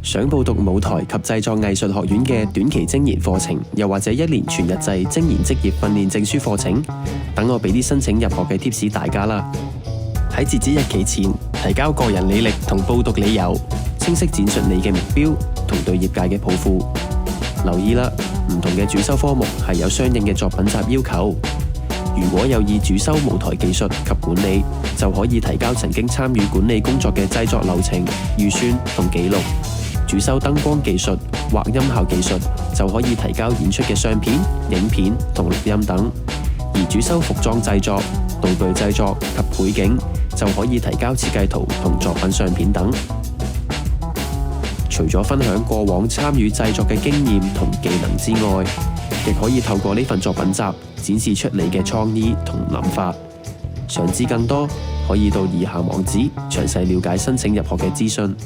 想報讀舞台及製作藝術學院嘅短期精研課程，又或者1年全日制精研職業訓練證書課程，等我俾啲申請入學嘅 tips 大家啦。喺截止日期前提交個人履歷同報讀理由，清晰闡述你嘅目標同對業界嘅抱負。留意啦，唔同嘅主修科目係有相應嘅作品集要求。如果有意主修舞台技術及管理，就可以提交曾經參與管理工作嘅製作流程、預算同記錄。主修燈光技術或音效技術，就可以提交演出嘅相片、影片同錄音等；而主修服裝製作、道具製作及背景，就可以提交設計圖同作品相片等。除咗分享過往參與製作嘅經驗同技能之外，亦可以透過呢份作品集展示出你嘅創意同諗法。想知更多，可以到以下網址詳細了解申請入學嘅資訊。